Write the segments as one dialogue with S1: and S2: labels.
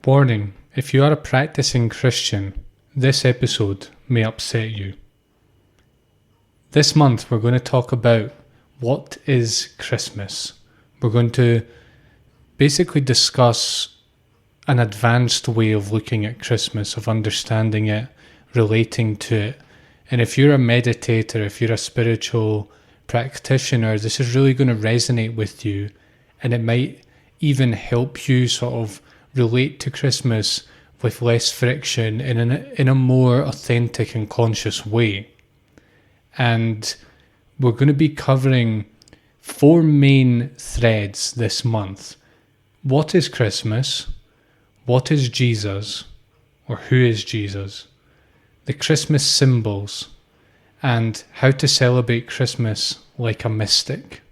S1: Warning, if you are a practicing Christian, this episode may upset you. This month we're going to talk about what is Christmas. We're going to basically discuss an advanced way of looking at Christmas, of understanding it, relating to it. And if you're a meditator, if you're a spiritual practitioner, this is really going to resonate with you, and it might even help you sort of relate to Christmas with less friction in a more authentic and conscious way. And we're going to be covering 4 main threads this month. What is Christmas? What is Jesus? Or who is Jesus? The Christmas symbols, and how to celebrate Christmas like a mystic.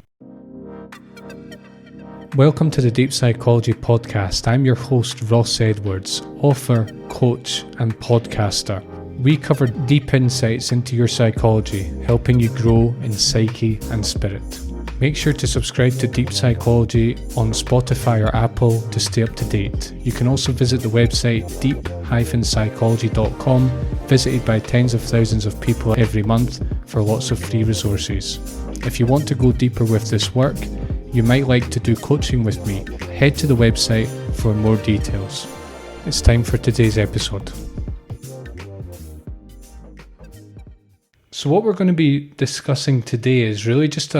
S1: Welcome to the Deep Psychology Podcast. I'm your host, Ross Edwards, author, coach, and podcaster. We cover deep insights into your psychology, helping you grow in psyche and spirit. Make sure to subscribe to Deep Psychology on Spotify or Apple to stay up to date. You can also visit the website deep-psychology.com, visited by tens of thousands of people every month for lots of free resources. If you want to go deeper with this work, you might like to do coaching with me, head to the website for more details. It's time for today's episode. So what we're going to be discussing today is really just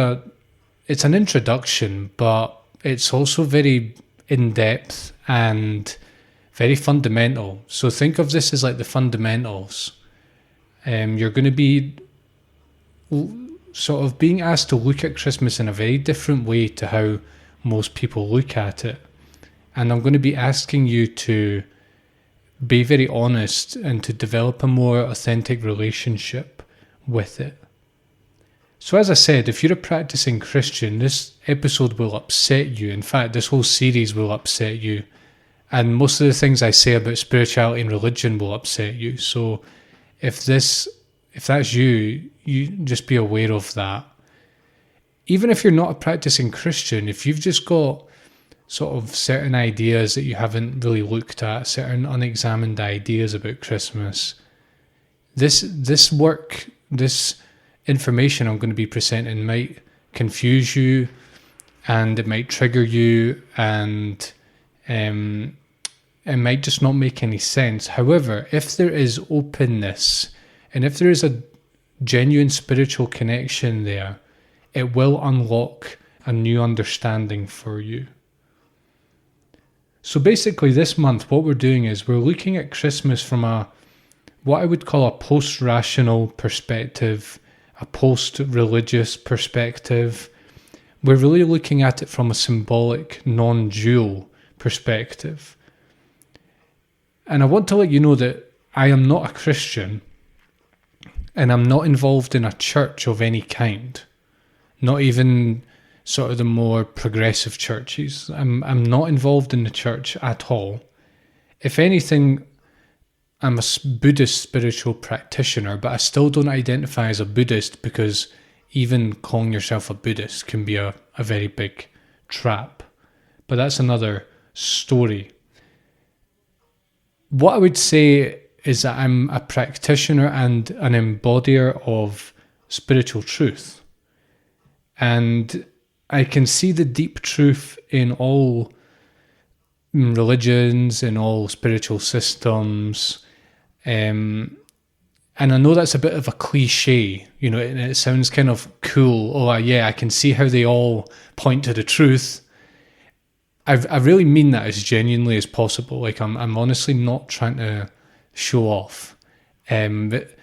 S1: it's an introduction, but it's also very in-depth and very fundamental. So think of this as like the fundamentals. You're going to be sort of being asked to look at Christmas in a very different way to how most people look at it. And I'm going to be asking you to be very honest and to develop a more authentic relationship with it. So as I said, if you're a practicing Christian, this episode will upset you. In fact, this whole series will upset you. And most of the things I say about spirituality and religion will upset you. So if that's you just be aware of that. Even if you're not a practicing Christian, if you've just got sort of certain ideas that you haven't really looked at, certain unexamined ideas about Christmas, this information I'm going to be presenting might confuse you, and it might trigger you, and it might just not make any sense. However, if there is openness, and if there is a genuine spiritual connection there, it will unlock a new understanding for you. So basically this month, what we're doing is we're looking at Christmas from what I would call a post-rational perspective, a post-religious perspective. We're really looking at it from a symbolic, non-dual perspective. And I want to let you know that I am not a Christian, and I'm not involved in a church of any kind, not even sort of the more progressive churches. I'm not involved in the church at all. If anything, I'm a Buddhist spiritual practitioner, but I still don't identify as a Buddhist, because even calling yourself a Buddhist can be a very big trap. But that's another story. What I would say is that I'm a practitioner and an embodier of spiritual truth. And I can see the deep truth in all religions, in all spiritual systems. And I know that's a bit of a cliche, and it sounds kind of cool. Oh yeah, I can see how they all point to the truth. I really mean that as genuinely as possible. Like I'm honestly not trying to show off. But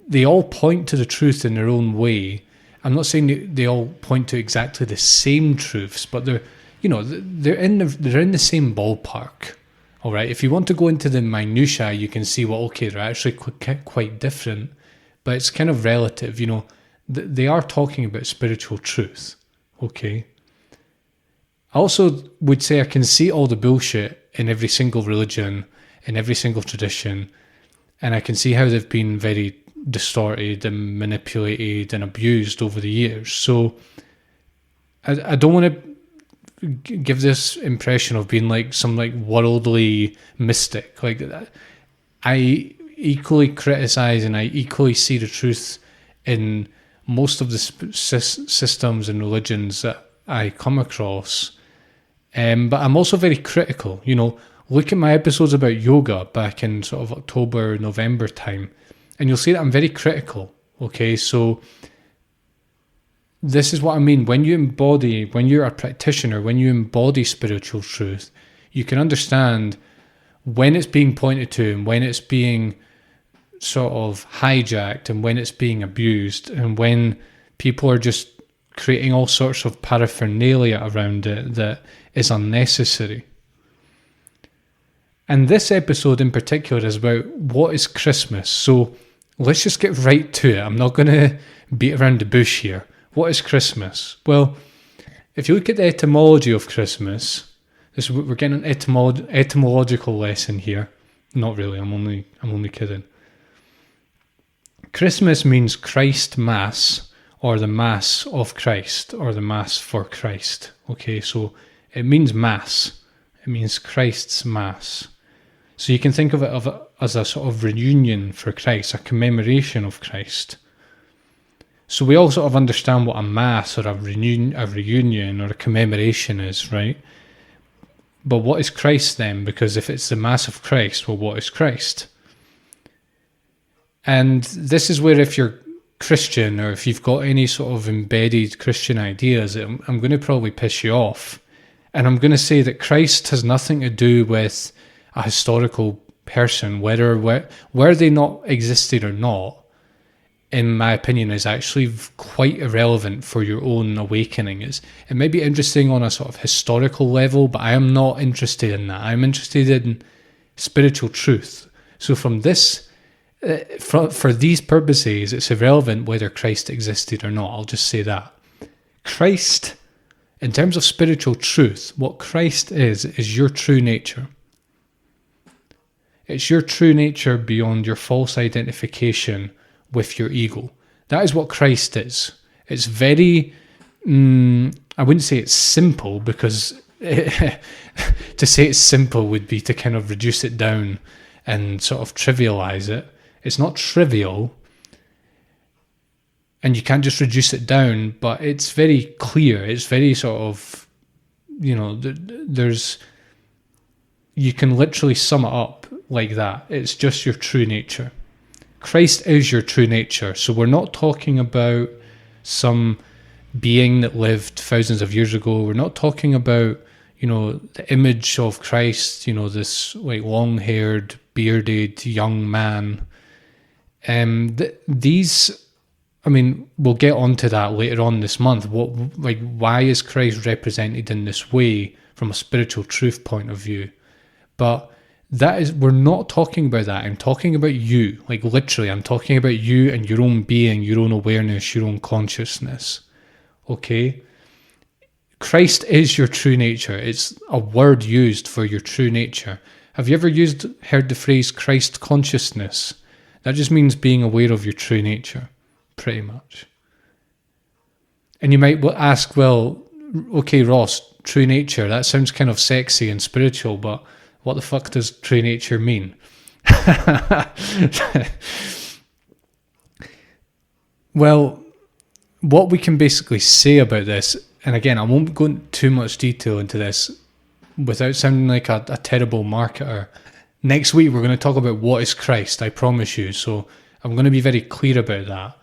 S1: they all point to the truth in their own way. I'm not saying they all point to exactly the same truths, but they're in the same ballpark. All right. If you want to go into the minutiae, you can see, well, okay, they're actually quite different, but it's kind of relative. They are talking about spiritual truth. Okay. I also would say I can see all the bullshit in every single religion, in every single tradition, and I can see how they've been very distorted and manipulated and abused over the years. So I don't want to give this impression of being like some like worldly mystic. Like, I equally criticize and I equally see the truth in most of the systems and religions that I come across. But I'm also very critical. Look at my episodes about yoga back in sort of October, November time, and you'll see that I'm very critical. Okay, so this is what I mean. When you're a practitioner, when you embody spiritual truth, you can understand when it's being pointed to and when it's being sort of hijacked and when it's being abused and when people are just creating all sorts of paraphernalia around it that is unnecessary. And this episode in particular is about what is Christmas. So let's just get right to it. I'm not going to beat around the bush here. What is Christmas? Well, if you look at the etymology of Christmas, we're getting an etymological lesson here. Not really. I'm only kidding. Christmas means Christ Mass, or the Mass of Christ, or the Mass for Christ. Okay, so it means Mass. It means Christ's Mass. So you can think of it as a sort of reunion for Christ, a commemoration of Christ. So we all sort of understand what a Mass or a reunion or a commemoration is, right? But what is Christ then? Because if it's the Mass of Christ, well, what is Christ? And this is where, if you're Christian or if you've got any sort of embedded Christian ideas, I'm going to probably piss you off. And I'm going to say that Christ has nothing to do with a historical person, where they not existed or not, in my opinion, is actually quite irrelevant for your own awakening. It may be interesting on a sort of historical level, but I am not interested in that. I'm interested in spiritual truth. So from this, for these purposes, it's irrelevant whether Christ existed or not. I'll just say that. Christ, in terms of spiritual truth, what Christ is your true nature. It's your true nature beyond your false identification with your ego. That is what Christ is. It's very, I wouldn't say it's simple, because to say it's simple would be to kind of reduce it down and sort of trivialize it. It's not trivial, and you can't just reduce it down, but it's very clear. It's very sort of, you can literally sum it up like that. It's just your true nature. Christ is your true nature. So we're not talking about some being that lived thousands of years ago. We're not talking about, the image of Christ, this like long-haired, bearded young man. We'll get onto that later on this month. Why is Christ represented in this way from a spiritual truth point of view? But we're not talking about that. I'm talking about you. Like, literally, I'm talking about you and your own being, your own awareness, your own consciousness. Okay? Christ is your true nature. It's a word used for your true nature. Have you ever heard the phrase Christ consciousness? That just means being aware of your true nature, pretty much. And you might ask, well, okay, Ross, true nature, that sounds kind of sexy and spiritual, but what the fuck does true nature mean? Well, what we can basically say about this, and again, I won't go into too much detail into this without sounding like a terrible marketer. Next week, we're going to talk about what is Christ, I promise you. So I'm going to be very clear about that.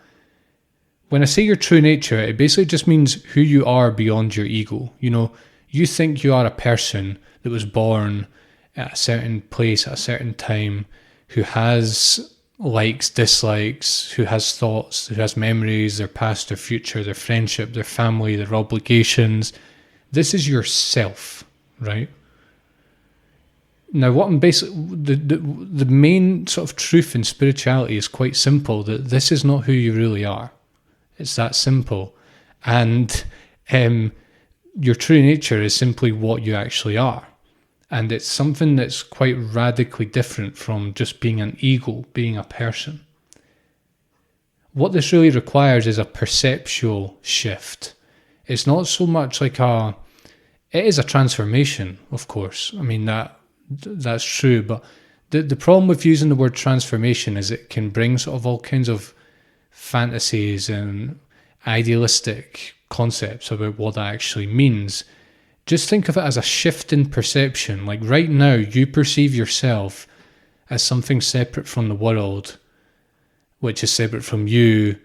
S1: When I say your true nature, it basically just means who you are beyond your ego. You think you are a person that was born at a certain place at a certain time, who has likes, dislikes, who has thoughts, who has memories, their past, their future, their friendship, their family, their obligations. This is yourself, right? Now, what I'm basically, the main sort of truth in spirituality is quite simple, that this is not who you really are. It's that simple. And your true nature is simply what you actually are. And it's something that's quite radically different from just being an ego, being a person. What this really requires is a perceptual shift. It's not so much like a it is a transformation, of course. I mean, that's true, but the problem with using the word transformation is it can bring sort of all kinds of fantasies and idealistic concepts about what that actually means. Just think of it as a shift in perception. Like right now, you perceive yourself as something separate from the world, which is separate from you.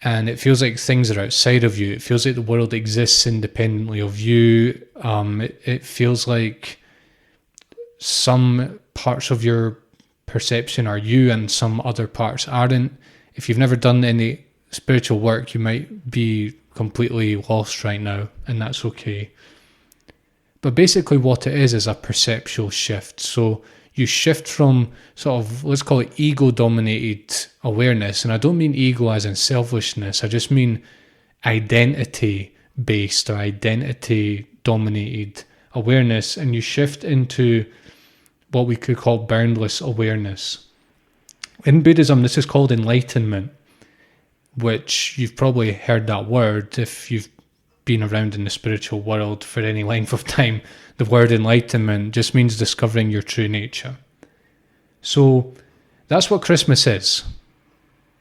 S1: And it feels like things are outside of you. It feels like the world exists independently of you. It feels like some parts of your perception are you and some other parts aren't. If you've never done any spiritual work, you might be completely lost right now, and that's okay. But basically what it is a perceptual shift. So you shift from sort of, let's call it ego-dominated awareness. And I don't mean ego as in selfishness. I just mean identity-based or identity-dominated awareness. And you shift into what we could call boundless awareness. In Buddhism, this is called enlightenment, which you've probably heard that word if you've been around in the spiritual world for any length of time. The word enlightenment just means discovering your true nature. So that's what Christmas is.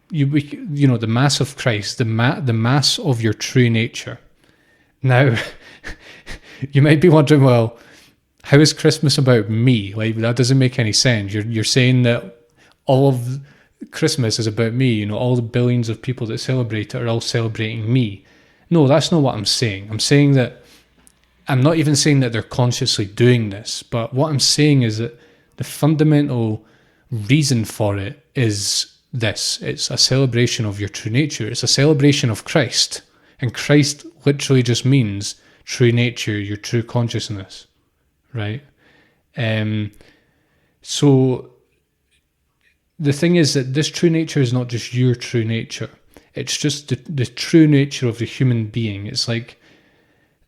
S1: You know, the Mass of Christ, the Mass of your true nature. Now, you might be wondering, well, how is Christmas about me? Like, that doesn't make any sense. You're saying that all of Christmas is about me. You know, all the billions of people that celebrate it are all celebrating me. No, that's not what I'm saying. I'm not even saying that they're consciously doing this, but what I'm saying is that the fundamental reason for it is this. It's a celebration of your true nature. It's a celebration of Christ. And Christ literally just means true nature, your true consciousness, right? So the thing is that this true nature is not just your true nature. It's just the true nature of the human being. It's like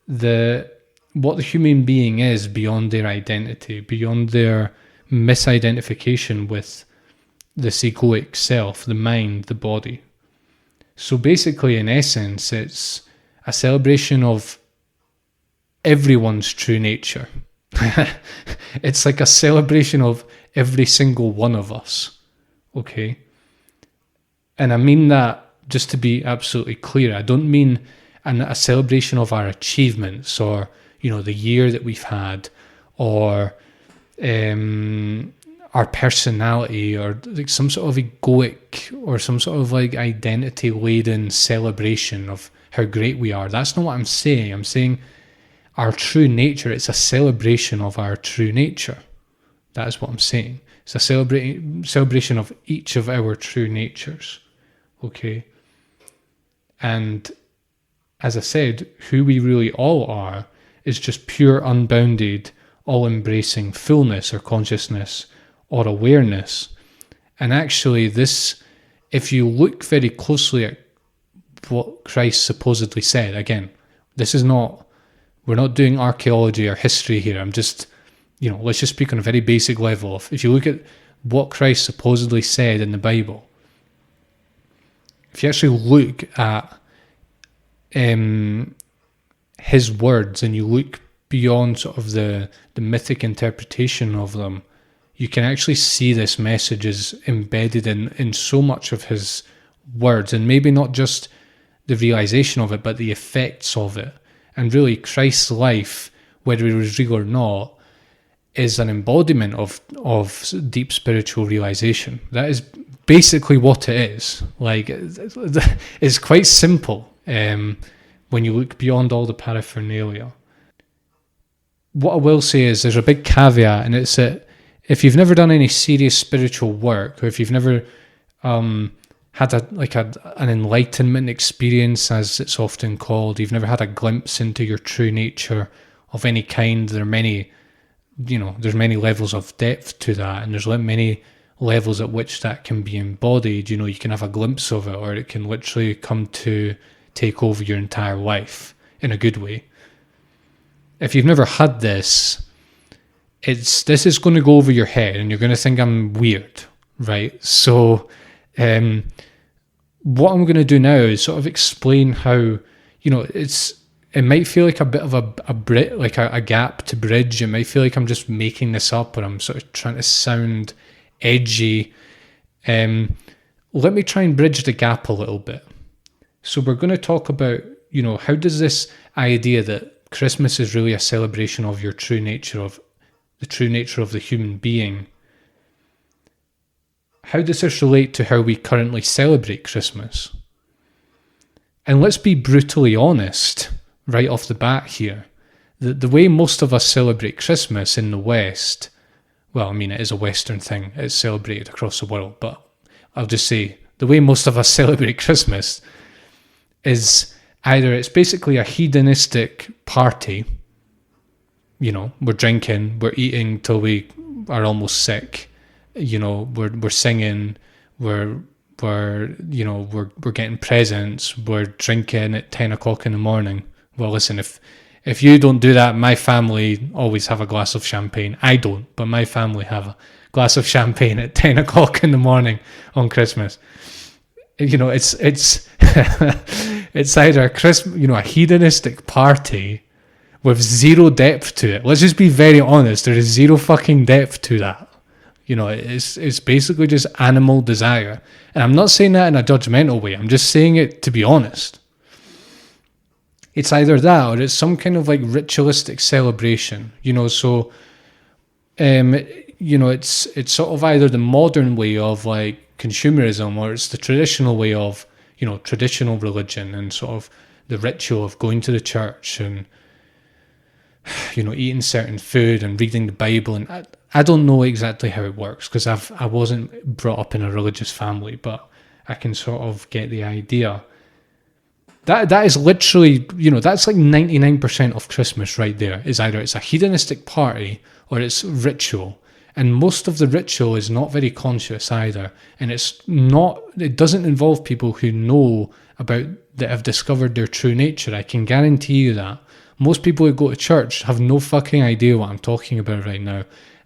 S1: what the human being is beyond their identity, beyond their misidentification with this egoic self, the mind, the body. So basically, in essence, it's a celebration of everyone's true nature. It's like a celebration of every single one of us, okay? And I mean that just to be absolutely clear. I don't mean a celebration of our achievements or, you know, the year that we've had or our personality or like some sort of egoic or some sort of like identity-laden celebration of how great we are. That's not what I'm saying. I'm saying our true nature, it's a celebration of our true nature. That is what I'm saying. It's a celebration of each of our true natures. Okay? And as I said, who we really all are is just pure, unbounded, all-embracing fullness or consciousness or awareness. And actually this, if you look very closely at what Christ supposedly said, again, we're not doing archaeology or history here. I'm just, you know, let's just speak on a very basic level. If you look at what Christ supposedly said in the Bible, if you actually look at his words and you look beyond sort of the mythic interpretation of them, you can actually see this message is embedded in so much of his words, and maybe not just the realization of it, but the effects of it. And really, Christ's life, whether it was real or not, is an embodiment of deep spiritual realization. That is basically what it is. Like, it's quite simple when you look beyond all the paraphernalia. What I will say is there's a big caveat, and it's that if you've never done any serious spiritual work, or if you've never had an enlightenment experience, as it's often called, you've never had a glimpse into your true nature of any kind, there's many levels of depth to that, and there's many levels at which that can be embodied. You know, you can have a glimpse of it, or it can literally come to take over your entire life in a good way. If you've never had this is going to go over your head, and you're going to think I'm weird, right? So what I'm going to do now is sort of explain how, you know, it's it might feel like a bit of a gap to bridge. It might feel like I'm just making this up, or I'm sort of trying to sound edgy. Let me try and bridge the gap a little bit. So we're going to talk about, how does this idea that Christmas is really a celebration of your true nature, of the true nature of the human being, how does this relate to how we currently celebrate Christmas? And let's be brutally honest right off the bat here. The way most of us celebrate Christmas in the West, well, I mean, it is a Western thing. It's celebrated across the world. But I'll just say, the way most of us celebrate Christmas is either it's basically a hedonistic party. We're drinking, we're eating till we are almost sick. We're singing, we're getting presents, we're drinking at 10 o'clock in the morning. Well, listen, if you don't do that, my family always have a glass of champagne. I don't, but my family have a glass of champagne at 10 o'clock in the morning on Christmas. It's it's either a hedonistic party with zero depth to it. Let's just be very honest. There is zero fucking depth to that. It's basically just animal desire. And I'm not saying that in a judgmental way. I'm just saying it to be honest. It's either that or it's some kind of like ritualistic celebration. It's sort of either the modern way of like consumerism, or it's the traditional way of, traditional religion and sort of the ritual of going to the church and, eating certain food and reading the Bible. And I don't know exactly how it works because I wasn't brought up in a religious family, but I can sort of get the idea. That is literally, that's like 99% of Christmas right there, is either it's a hedonistic party or it's ritual. And most of the ritual is not very conscious either. And it doesn't involve people who know that have discovered their true nature. I can guarantee you that. Most people who go to church have no fucking idea what I'm talking about right now.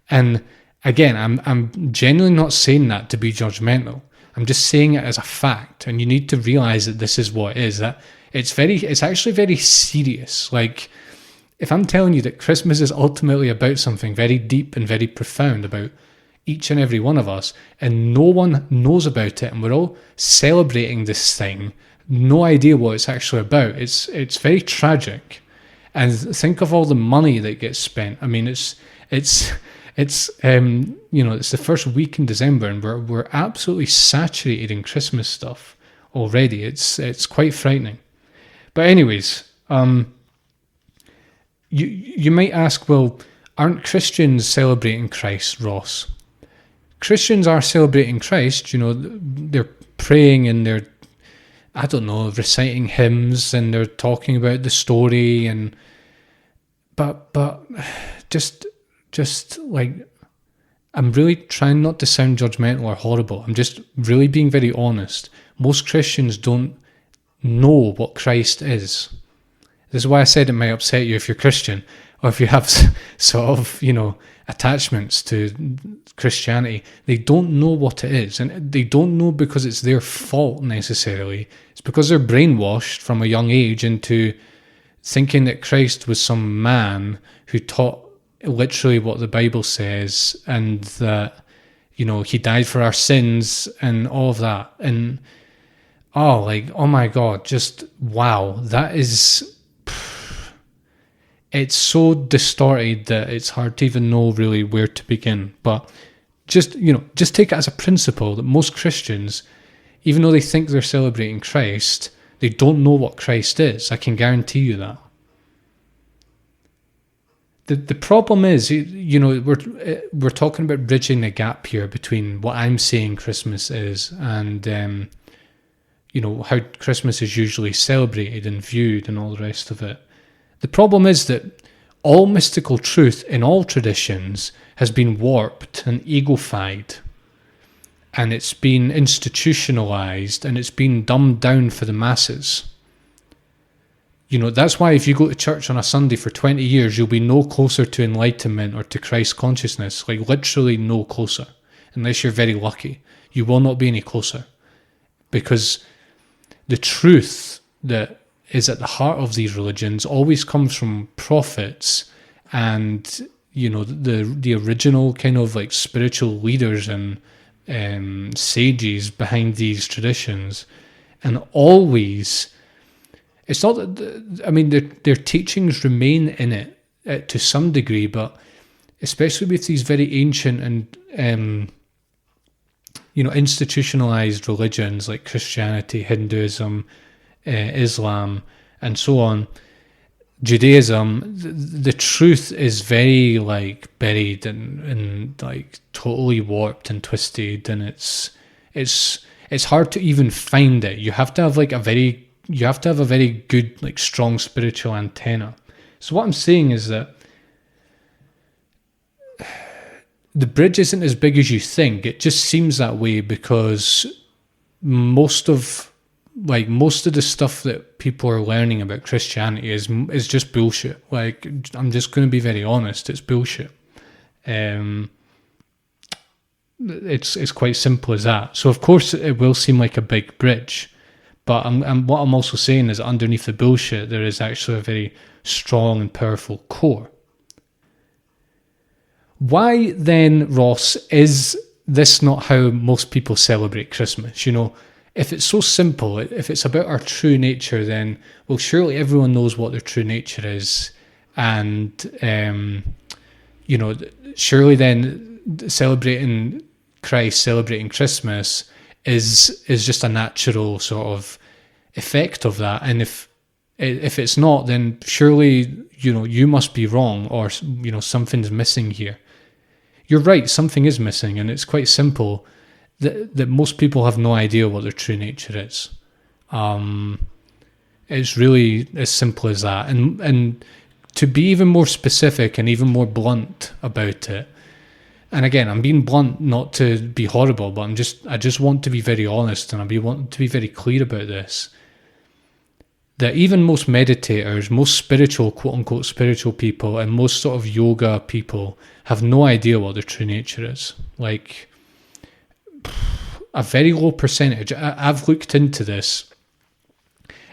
S1: And again, I'm genuinely not saying that to be judgmental. I'm just saying it as a fact, and you need to realize that this is what it is. That it's actually very serious. Like, if I'm telling you that Christmas is ultimately about something very deep and very profound about each and every one of us, and no one knows about it, and we're all celebrating this thing, no idea what it's actually about. It's very tragic. And think of all the money that gets spent. I mean, it's the first week in December, and we're absolutely saturated in Christmas stuff already. It's quite frightening. But anyways, you might ask, well, aren't Christians celebrating Christ, Ross? Christians are celebrating Christ. They're praying and they're, I don't know, reciting hymns, and they're talking about the story, but just like, I'm really trying not to sound judgmental or horrible. I'm just really being very honest. Most Christians don't know what Christ is. This is why I said it might upset you if you're Christian, or if you have sort of, attachments to Christianity. They don't know what it is, and they don't know because it's their fault necessarily. It's because they're brainwashed from a young age into thinking that Christ was some man who taught literally what the Bible says, and that, he died for our sins and all of that. And oh my God, just wow, that is, it's so distorted that it's hard to even know really where to begin. But just take it as a principle that most Christians, even though they think they're celebrating Christ, they don't know what Christ is. I can guarantee you that. The problem is, we're talking about bridging the gap here between what I'm saying Christmas is and, how Christmas is usually celebrated and viewed and all the rest of it. The problem is that all mystical truth in all traditions has been warped and egofied, and it's been institutionalized, and it's been dumbed down for the masses. That's why if you go to church on a Sunday for 20 years, you'll be no closer to enlightenment or to Christ consciousness, like literally no closer, unless you're very lucky. You will not be any closer, because the truth that is at the heart of these religions always comes from prophets and, the original kind of like spiritual leaders and sages behind these traditions. And always, it's not that, their teachings remain in it to some degree, but especially with these very ancient and institutionalized religions like Christianity, Hinduism, Islam, and so on, Judaism, the truth is very like buried and like totally warped and twisted, and it's hard to even find it. You have to have a very good, like, strong spiritual antenna. So what I'm saying is that the bridge isn't as big as you think. It just seems that way because most of the stuff that people are learning about Christianity is just bullshit. Like, I'm just going to be very honest, it's bullshit. It's quite simple as that. So of course it will seem like a big bridge, but what I'm also saying is that underneath the bullshit there is actually a very strong and powerful core. Why then, Ross, is this not how most people celebrate Christmas? If it's so simple, if it's about our true nature, then, well, surely everyone knows what their true nature is. And, surely then celebrating Christ, celebrating Christmas is just a natural sort of effect of that. And if it's not, then surely, you must be wrong, or, something's missing here. You're right, something is missing, and it's quite simple that most people have no idea what their true nature is. It's really as simple as that. And to be even more specific and even more blunt about it, and again, I'm being blunt not to be horrible, but I just want to be very honest, and I want to be very clear about this. That even most meditators, most spiritual, quote-unquote spiritual people, and most sort of yoga people have no idea what their true nature is. Like, a very low percentage. I've looked into this,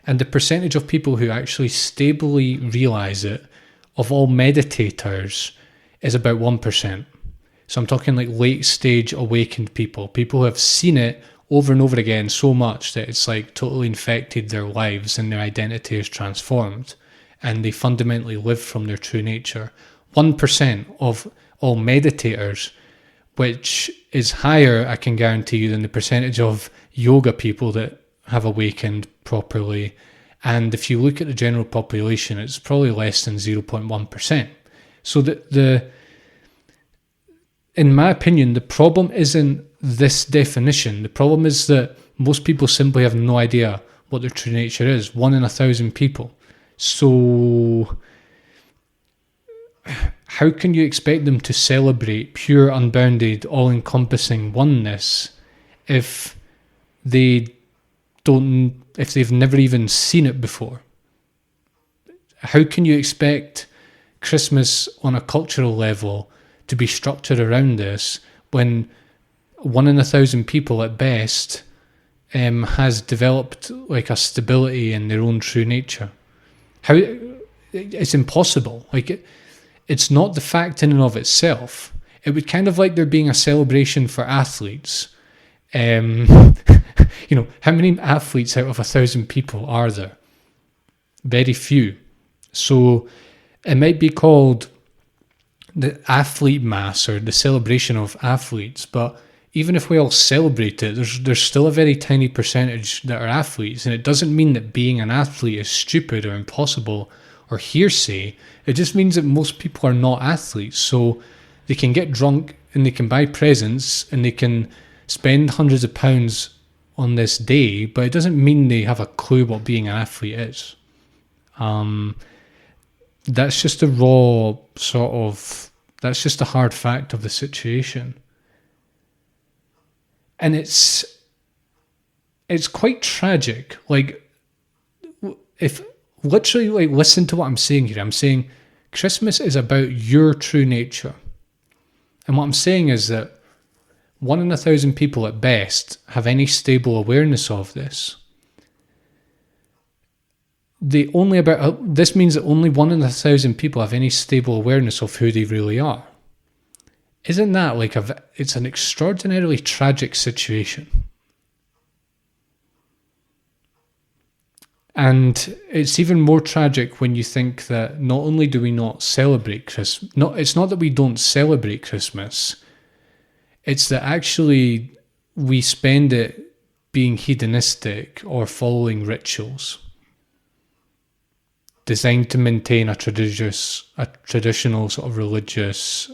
S1: and the percentage of people who actually stably realise it, of all meditators, is about 1%. So I'm talking like late-stage awakened people who have seen it over and over again so much that it's like totally infected their lives and their identity is transformed and they fundamentally live from their true nature. 1% of all meditators, which is higher, I can guarantee you, than the percentage of yoga people that have awakened properly. And if you look at the general population, it's probably less than 0.1%. So in my opinion, the problem isn't this definition. The problem is that most people simply have no idea what their true nature is. 1 in 1,000 people. So how can you expect them to celebrate pure, unbounded, all-encompassing oneness if they've never even seen it before? How can you expect Christmas on a cultural level to be structured around this when 1 in 1,000 people at best has developed like a stability in their own true nature? It's impossible. Like, it's not the fact in and of itself. It would kind of like there being a celebration for athletes. How many athletes out of 1,000 people are there? Very few. So it might be called the athlete mass or the celebration of athletes, but even if we all celebrate it, there's still a very tiny percentage that are athletes, and it doesn't mean that being an athlete is stupid or impossible or hearsay. It just means that most people are not athletes, so they can get drunk and they can buy presents and they can spend hundreds of pounds on this day, but it doesn't mean they have a clue what being an athlete is. That's just a raw sort of, that's just a hard fact of the situation. And it's quite tragic. Like, if literally, like, listen to what I'm saying here. I'm saying Christmas is about your true nature. And what I'm saying is that 1 in 1,000 people at best have any stable awareness of this. this means that only 1 in 1,000 people have any stable awareness of who they really are. Isn't that like it's an extraordinarily tragic situation? And it's even more tragic when you think that not only do we not celebrate Christmas, it's not that we don't celebrate Christmas, it's that actually we spend it being hedonistic or following designed to maintain a traditional sort of religious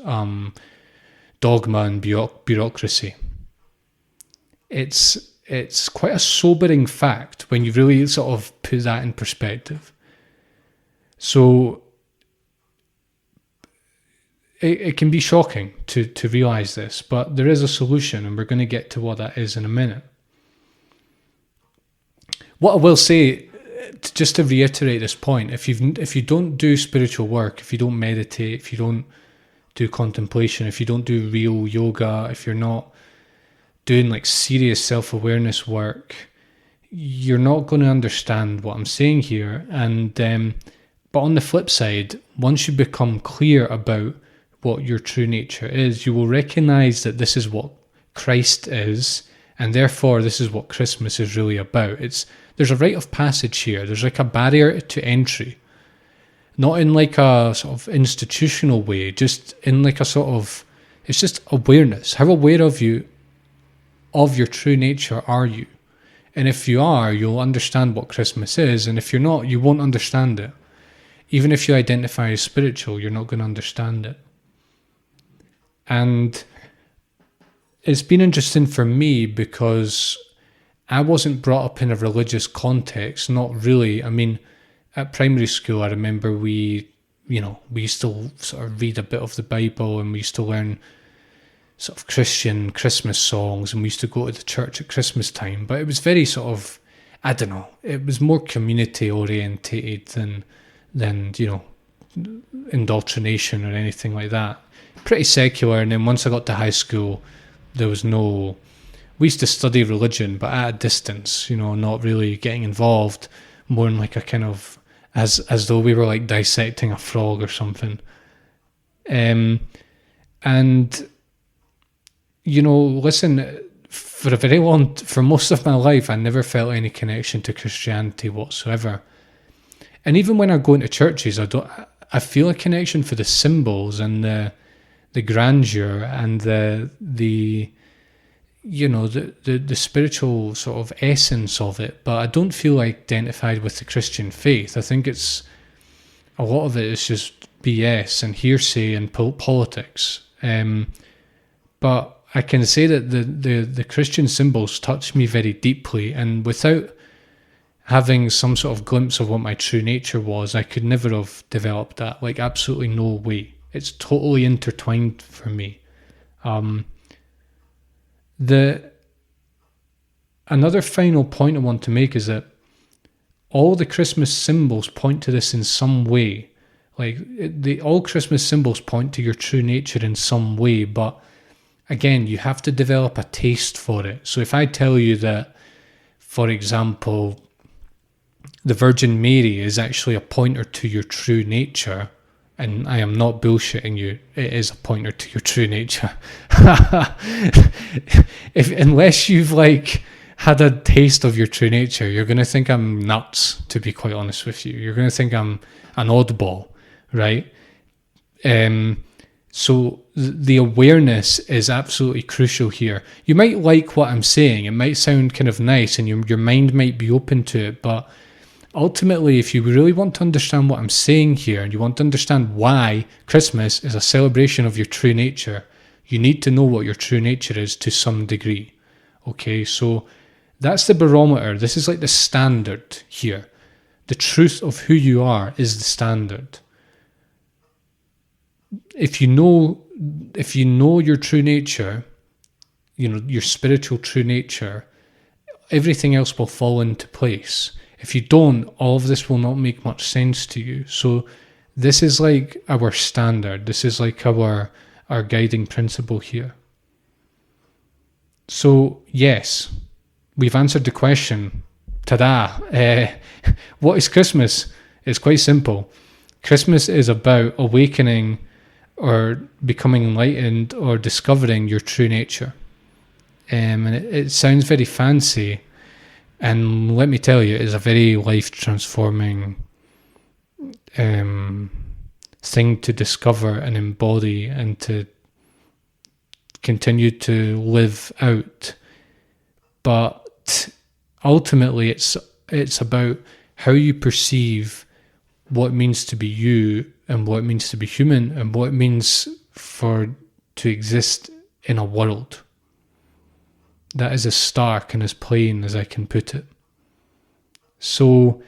S1: dogma and bureaucracy. It's quite a sobering fact when you really sort of put that in perspective. So it can be shocking to realise this, but there is a solution, and we're going to get to what that is in a minute. What I will say, just to reiterate this point, if you don't do spiritual work, if you don't meditate, if you don't do contemplation, if you don't do real yoga, if you're not doing like serious self-awareness work, you're not going to understand what I'm saying here. And but on the flip side, once you become clear about what your true nature is, you will recognize that this is what Christ is, and therefore this is what Christmas is really about. There's a rite of passage here. There's like a barrier to entry, not in like a sort of institutional way, just in like a sort of, it's just awareness. How aware of your true nature are you? And if you are, you'll understand what Christmas is. And if you're not, you won't understand it. Even if you identify as spiritual, you're not going to understand it. And it's been interesting for me because I wasn't brought up in a religious context, not really. I mean, at primary school, I remember we used to sort of read a bit of the Bible, and we used to learn sort of Christian Christmas songs, and we used to go to the church at Christmas time. But it was very sort of, I don't know, it was more community orientated than indoctrination or anything like that. Pretty secular. And then once I got to high school, we used to study religion, but at a distance, not really getting involved, more in like a kind of, as though we were like dissecting a frog or something. And listen, for most of my life, I never felt any connection to Christianity whatsoever. And even when I go into churches, I feel a connection for the symbols and the grandeur and the spiritual sort of essence of it, but I don't feel identified with the Christian faith. I think a lot of it is just BS and hearsay and politics. But I can say that the Christian symbols touch me very deeply, and without having some sort of glimpse of what my true nature was, I could never have developed that. Like, absolutely no way. It's totally intertwined for me. Another final point I want to make is that all the Christmas symbols point to this in some way. Like, all Christmas symbols point to your true nature in some way, but again, you have to develop a taste for it. So if I tell you that, for example, the Virgin Mary is actually a pointer to your true nature, and I am not bullshitting you, it is a pointer to your true nature. Unless you've had a taste of your true nature, you're going to think I'm nuts, to be quite honest with you. You're going to think I'm an oddball, right? So the awareness is absolutely crucial here. You might like what I'm saying. It might sound kind of nice, and your mind might be open to it, but ultimately, if you really want to understand what I'm saying here, and you want to understand why Christmas is a celebration of your true nature, you need to know what your true nature is to some degree. Okay, so that's the barometer. This is like the standard here. The truth of who you are is the standard. If you know your true nature, your spiritual true nature, everything else will fall into place. If you don't, all of this will not make much sense to you. So this is like our standard. This is like our guiding principle here. So yes, we've answered the question, ta-da! What is Christmas? It's quite simple. Christmas is about awakening or becoming enlightened or discovering your true nature. And it sounds very fancy, and let me tell you, it's a very life-transforming thing to discover and embody and to continue to live out. But ultimately, it's about how you perceive what it means to be you and what it means to be human and what it means to exist in a world that is as stark and as plain as I can put it. So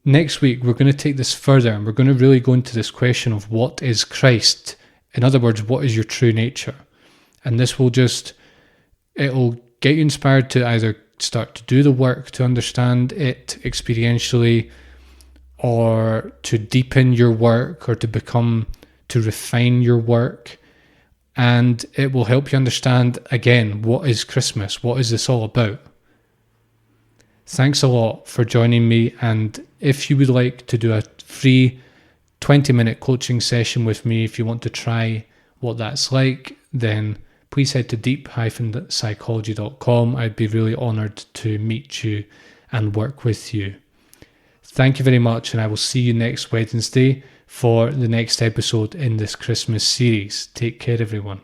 S1: next week, we're going to take this further and we're going to really go into this question of what is Christ? In other words, what is your true nature? And this will it'll get you inspired to either start to do the work to understand it experientially, or to deepen your work, or to refine your work. And it will help you understand, again, what is Christmas? What is this all about? Thanks a lot for joining me. And if you would like to do a free 20-minute coaching session with me, if you want to try what that's like, then please head to deep-psychology.com. I'd be really honoured to meet you and work with you. Thank you very much, and I will see you next Wednesday for the next episode in this Christmas series. Take care, everyone.